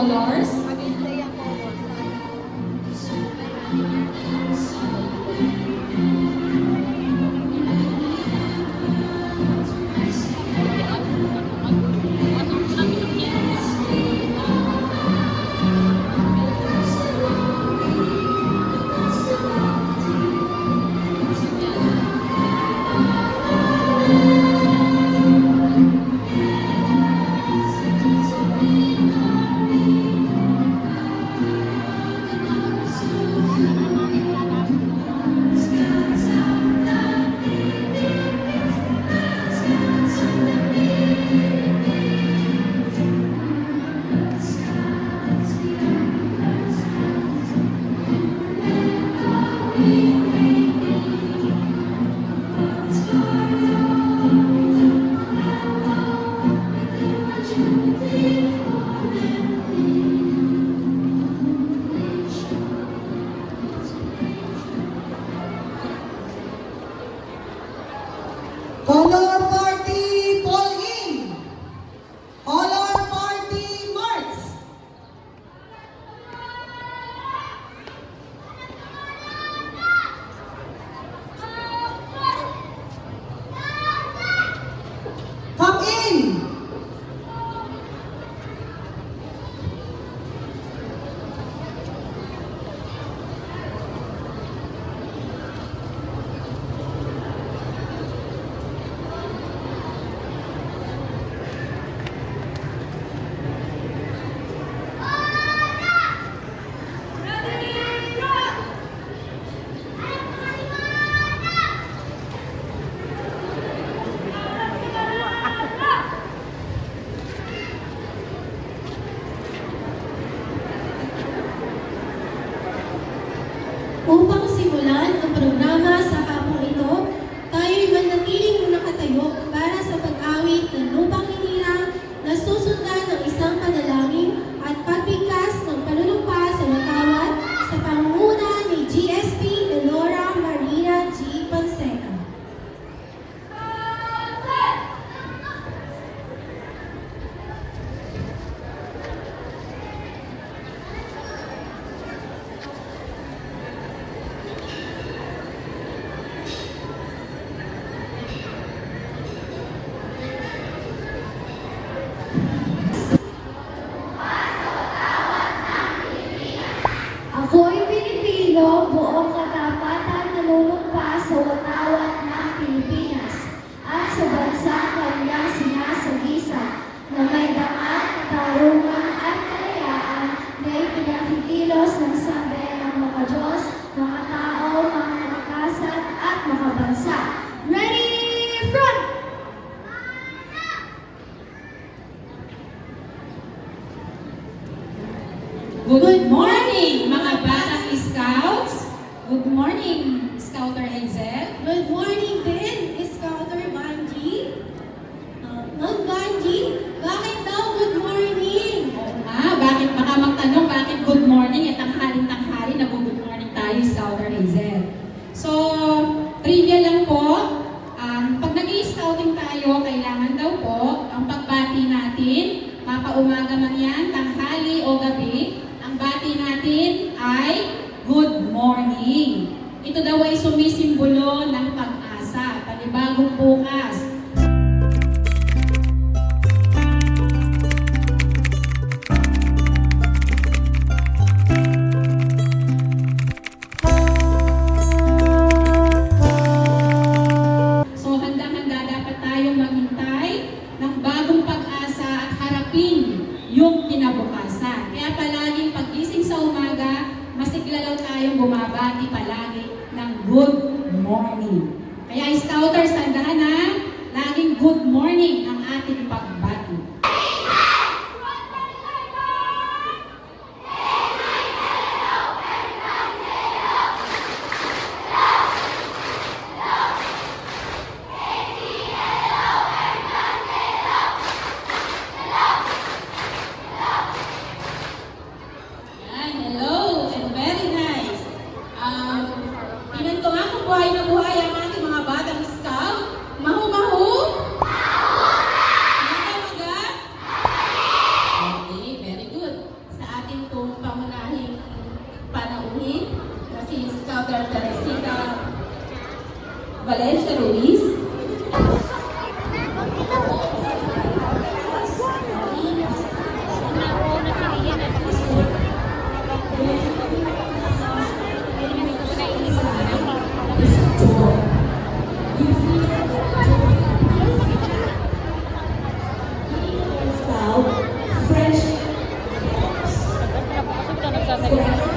colors. Color Party Paul-in. Color Party Marks. Come in. Upang simulan ang programa sa hapong ito, tayo'y manatiling nakatayo para sa pag-awit ng lupang hinirang na susundan ng isang panalangin at pagbigkas ng panunumpa sa watawat sa pangunguna ni GSP Elora Marina G. Fonseca. Ako'y Pilipino, buong katapatan nanunumpa sa watawat ng Pilipinas at sa bansang kanyang sinasagisa na may dangat, katarungan at kalayaan na ipinakikilos ng sambayan ng mga Diyos, mga tao, mga kalikasan at mga bansa. Ready, front! Good morning, mga batang Scouts. Good morning, Scouter Hazel. Good morning din, Scouter Banji. Ma'am Banji, bakit daw good morning? Oo nga, bakit baka magtanong bakit good morning at tanghaling-tanghali nag-good morning tayo, Scouter Hazel. So, trivia lang po. Pag nag-i-scouting tayo, kailangan daw po ang pagbati natin, mapaumaga man yan, tanghali o gabi, ang bati natin ay good morning. Ito daw ay sumisimbolo ng pag-asa, panibagong bukas. So handang-handa dapat tayong maghintay ng bagong pag-asa at harapin yung kinabukasan. Kaya palaging paggising sa umaga, masiglalaw tayong bumabati palagi ng good morning. Kaya Scouters, tandaan na, laging good morning ang ating pagbati. Yan, hello, and very nice. Pinantungan ko buhay na buhay ang ating mga batang scout. Valencia Ruiz.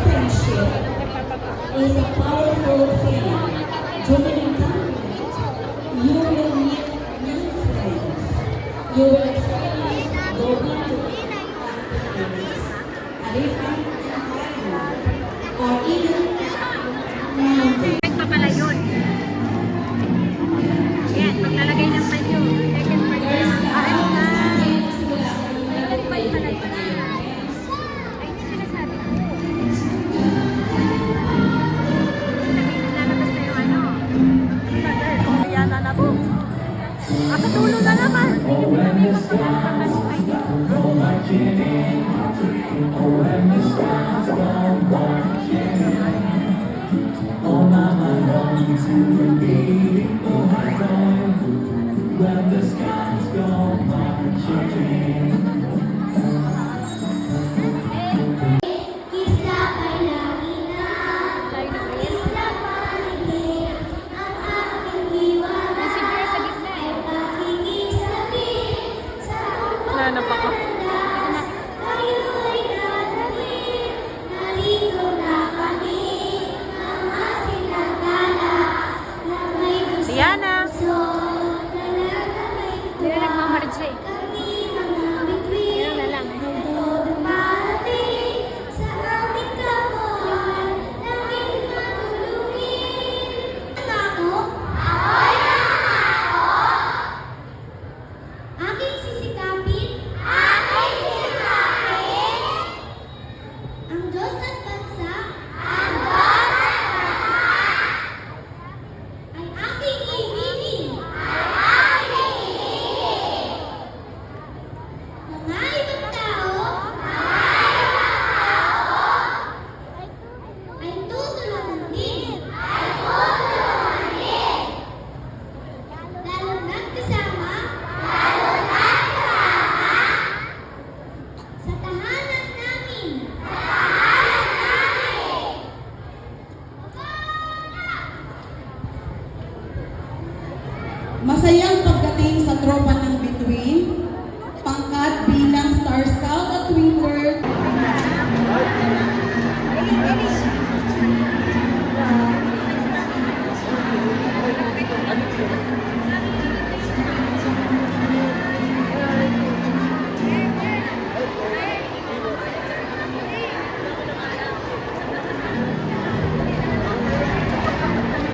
Friendship is a powerful thing. During conflict, you will meet new friends. You will experience going to activities, a different environment, or even mountain. Pa pala yun. Yan, paglalagay ng menu. Second part na. Ayun na. Second part pala yun. Ay, hindi sinasabi ko. Lalabas na yung ano. Ayan na po. Tulo na naman. Isla Pailangina, Isla Panigin, ang aking hiwalay ay pakikisabi sa pagpapalanda. Kayo'y dadalhin, narito na kami, mga sinagdala na may gusto. Diana. Puso, dala na may Hindi na nagmamarid siya eh. kami mga bituin. Yan na lang. Dumarating sa aming kapon, naging matulungin. Ako? Ako'y nangako. Aking sisikapin? Aking sisikapin. Ang Diyos at bansa? Ang Diyos at bansa. Ay aking ibigin. Ay aking ibigin. Mga ibang tao? Ay tutulungan din. Lalo na't kasama. Sa tahanan namin. Masayang pagdating sa tropa ng Between, pangkat bilang Star Scout at Wingward.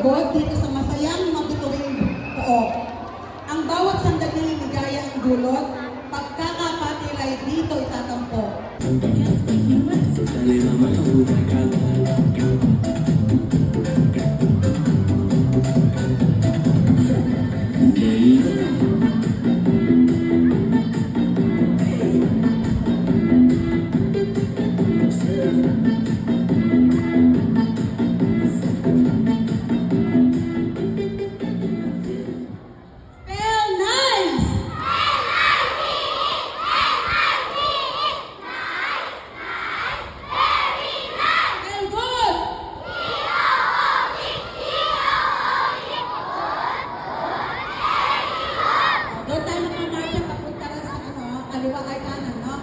God dito sa masayang mabituing pook. Ang bawat sandali ligaya ang dulot, pagkakapatiray dito itatampo. Spell nice! Spell good! Doon tayo nakamarcha papunta rin sa kaliwa kay kanan, no?